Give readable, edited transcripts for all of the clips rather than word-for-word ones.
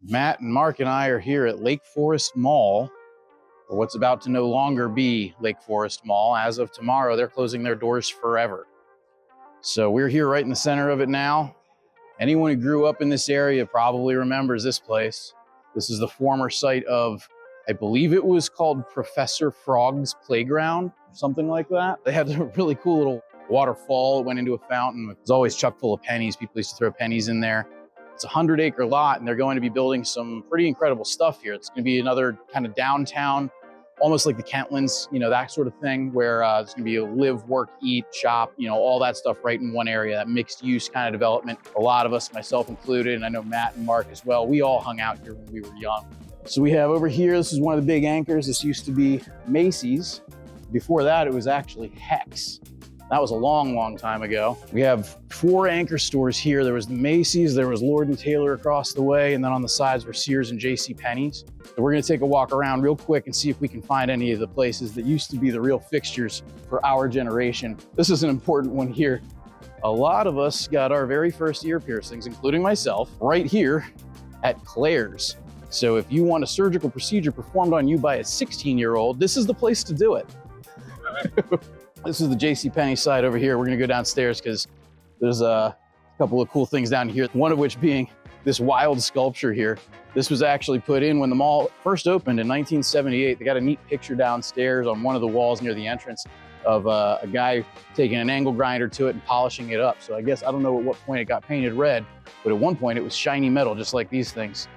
Matt and Mark and I are here at Lakeforest Mall, or what's about to no longer be Lakeforest Mall. As of tomorrow, they're closing their doors forever. So we're here right in the center of it now. Anyone who grew up in this area probably remembers this place. This is the former site of, I believe it was called Professor Frog's Playground, or something like that. They had a really cool little waterfall that went into a fountain. It was always chock full of pennies. People used to throw pennies in there. It's a 100-acre lot, and they're going to be building some pretty incredible stuff here. It's going to be another kind of downtown, almost like the Kentlands, that sort of thing, where it's going to be a live, work, eat, shop, all that stuff right in one area, that mixed use kind of development. A lot of us, myself included, and I know Matt and Mark as well, we all hung out here when we were young. So we have over here, this is one of the big anchors. This used to be Macy's. Before that, it was actually Hex. That was a long, long time ago. We have 4 anchor stores here. There was the Macy's, there was Lord & Taylor across the way, and then on the sides were Sears and JCPenney's. So we're gonna take a walk around real quick and see if we can find any of the places that used to be the real fixtures for our generation. This is an important one here. A lot of us got our very first ear piercings, including myself, right here at Claire's. So if you want a surgical procedure performed on you by a 16-year-old, this is the place to do it. This is the JCPenney side over here. We're gonna go downstairs because there's a couple of cool things down here. One of which being this wild sculpture here. This was actually put in when the mall first opened in 1978. They got a neat picture downstairs on one of the walls near the entrance of a guy taking an angle grinder to it and polishing it up. So I guess, I don't know at what point it got painted red, but at one point it was shiny metal, just like these things.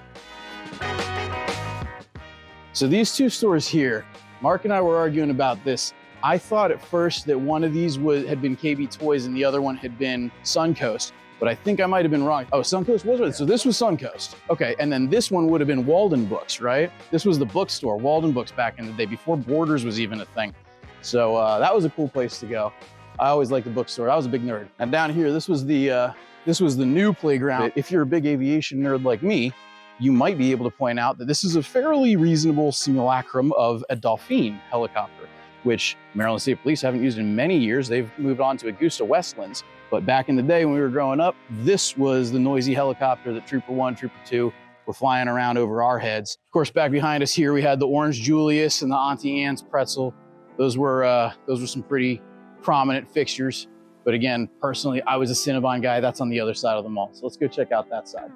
So these 2 stores here, Mark and I were arguing about this. I thought at first that one of these had been KB Toys and the other one had been Suncoast, but I think I might have been wrong. Oh, Suncoast was it? So this was Suncoast. Okay, and then this one would have been Walden Books, right? This was the bookstore, Walden Books, back in the day, before Borders was even a thing. So that was a cool place to go. I always liked the bookstore. I was a big nerd. And down here, this was the new playground. If you're a big aviation nerd like me, you might be able to point out that this is a fairly reasonable simulacrum of a Dolphin helicopter, which Maryland State Police haven't used in many years. They've moved on to Augusta Westlands. But back in the day when we were growing up, this was the noisy helicopter that Trooper 1, Trooper 2 were flying around over our heads. Of course, back behind us here, we had the Orange Julius and the Auntie Anne's pretzel. Those were some pretty prominent fixtures. But again, personally, I was a Cinnabon guy. That's on the other side of the mall. So let's go check out that side.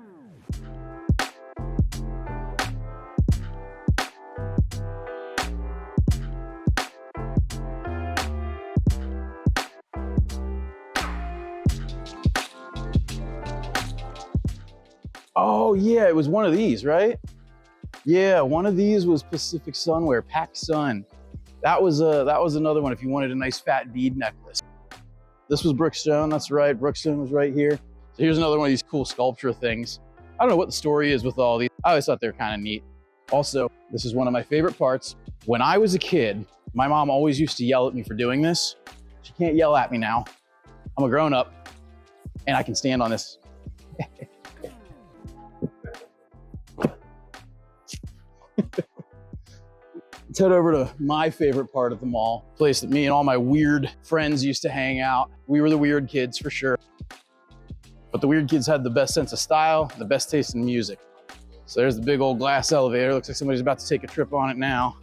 Oh yeah, it was one of these, right? Yeah, one of these was Pacific Sunwear, Pac Sun. That was another one if you wanted a nice fat bead necklace. This was Brookstone, that's right. Brookstone was right here. So here's another one of these cool sculpture things. I don't know what the story is with all these. I always thought they were kind of neat. Also, this is one of my favorite parts. When I was a kid, my mom always used to yell at me for doing this. She can't yell at me now. I'm a grown up and I can stand on this. Let's head over to my favorite part of the mall, place that me and all my weird friends used to hang out. We were the weird kids for sure. But the weird kids had the best sense of style, the best taste in music. So there's the big old glass elevator. Looks like somebody's about to take a trip on it now.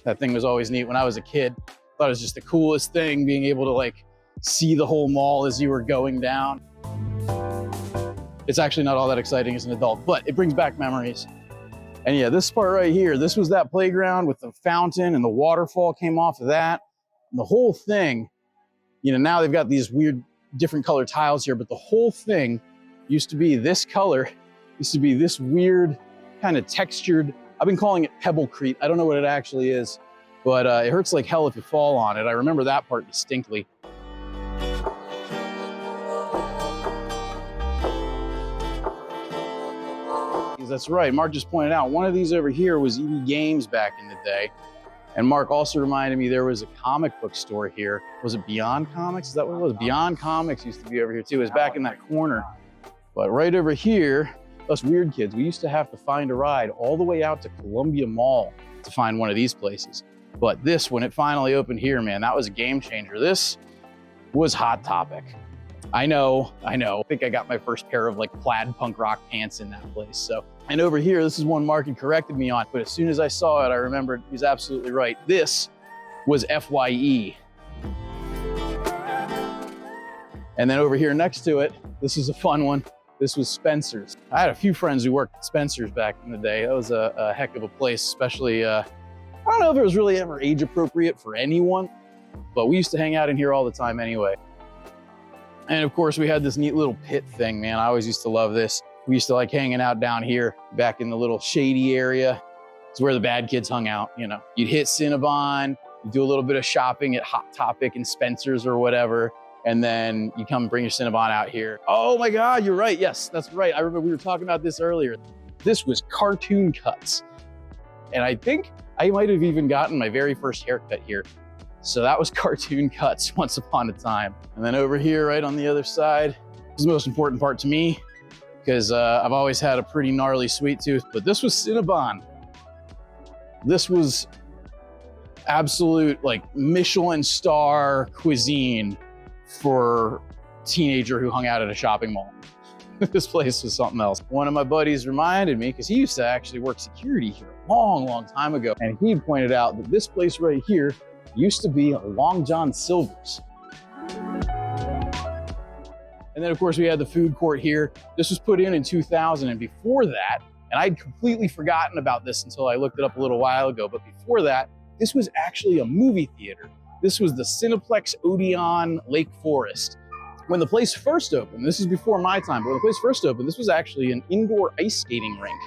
That thing was always neat when I was a kid. Thought it was just the coolest thing, being able to see the whole mall as you were going down. It's actually not all that exciting as an adult, but it brings back memories. And yeah, this part right here, this was that playground with the fountain and the waterfall came off of that. And the whole thing, now they've got these weird different color tiles here, but the whole thing used to be this color, used to be this weird kind of textured, I've been calling it pebblecrete. I don't know what it actually is, but it hurts like hell if you fall on it. I remember that part distinctly. That's right, Mark just pointed out, one of these over here was EB Games back in the day. And Mark also reminded me there was a comic book store here. Was it Beyond Comics? Is that what it was? Beyond Comics used to be over here too. It was back in that corner. But right over here, us weird kids, we used to have to find a ride all the way out to Columbia Mall to find one of these places. But this, when it finally opened here, man, that was a game changer. This was Hot Topic. I know. I think I got my first pair of like plaid punk rock pants in that place. So, and over here, this is one Mark had corrected me on, but as soon as I saw it, I remembered he's absolutely right. This was FYE. And then over here next to it, this is a fun one. This was Spencer's. I had a few friends who worked at Spencer's back in the day. That was a heck of a place, especially, I don't know if it was really ever age appropriate for anyone, but we used to hang out in here all the time anyway. And of course we had this neat little pit thing, man. I always used to love this. We used to like hanging out down here back in the little shady area. It's where the bad kids hung out, you know. You'd hit Cinnabon, you'd do a little bit of shopping at Hot Topic and Spencer's or whatever, and then you come bring your Cinnabon out here. Oh my God, you're right. Yes, that's right. I remember we were talking about this earlier. This was Cartoon Cuts. And I think I might have even gotten my very first haircut here. So that was Cartoon Cuts once upon a time. And then over here, right on the other side, is the most important part to me because I've always had a pretty gnarly sweet tooth, but this was Cinnabon. This was absolute like Michelin star cuisine for a teenager who hung out at a shopping mall. This place was something else. One of my buddies reminded me, because he used to actually work security here a long time ago, and he pointed out that this place right here used to be Long John Silver's. And then of course we had the food court here. This was put in 2000, and before that, and I'd completely forgotten about this until I looked it up a little while ago, but before that, this was actually a movie theater. This was the Cineplex Odeon Lakeforest. When the place first opened, this is before my time, but when the place first opened, this was actually an indoor ice skating rink.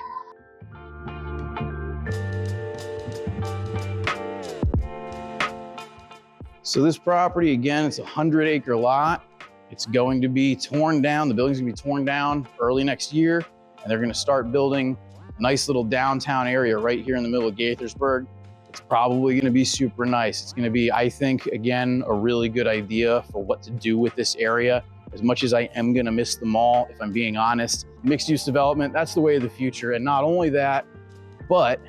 So this property, again, it's a 100-acre lot. It's going to be torn down. The building's gonna be torn down early next year, and they're gonna start building a nice little downtown area right here in the middle of Gaithersburg. It's probably gonna be super nice. It's gonna be, I think, again, a really good idea for what to do with this area. As much as I am gonna miss the mall, if I'm being honest, mixed use development, that's the way of the future. And not only that, but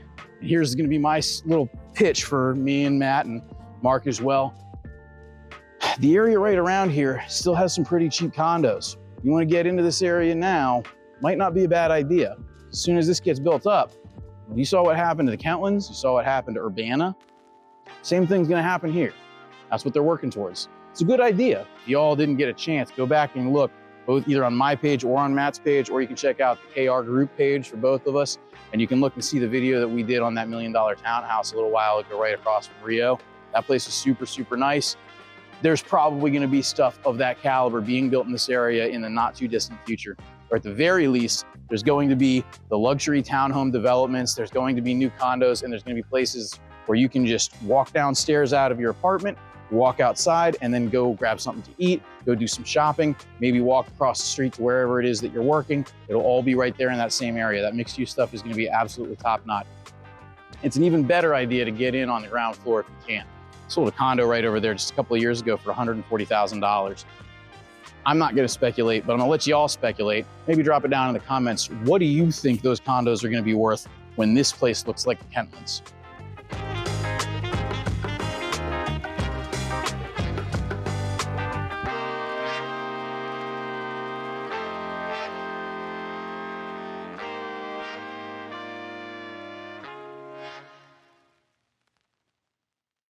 here's gonna be my little pitch for me and Matt and Mark as well. The area right around here still has some pretty cheap condos. You wanna get into this area now, might not be a bad idea. As soon as this gets built up, you saw what happened to the Kentlands, you saw what happened to Urbana. Same thing's gonna happen here. That's what they're working towards. It's a good idea. If y'all didn't get a chance, go back and look, both either on my page or on Matt's page, or you can check out the KR group page for both of us, and you can look and see the video that we did on that $1 million townhouse a little while ago right across from Rio. That place is super nice. There's probably gonna be stuff of that caliber being built in this area in the not too distant future. Or at the very least, there's going to be the luxury townhome developments, there's going to be new condos, and there's gonna be places where you can just walk downstairs out of your apartment, walk outside, and then go grab something to eat, go do some shopping, maybe walk across the street to wherever it is that you're working. It'll all be right there in that same area. That mixed use stuff is gonna be absolutely top notch. It's an even better idea to get in on the ground floor if you can. Sold a condo right over there just a couple of years ago for $140,000. I'm not gonna speculate, but I'm gonna let you all speculate. Maybe drop it down in the comments. What do you think those condos are gonna be worth when this place looks like the Kentlands?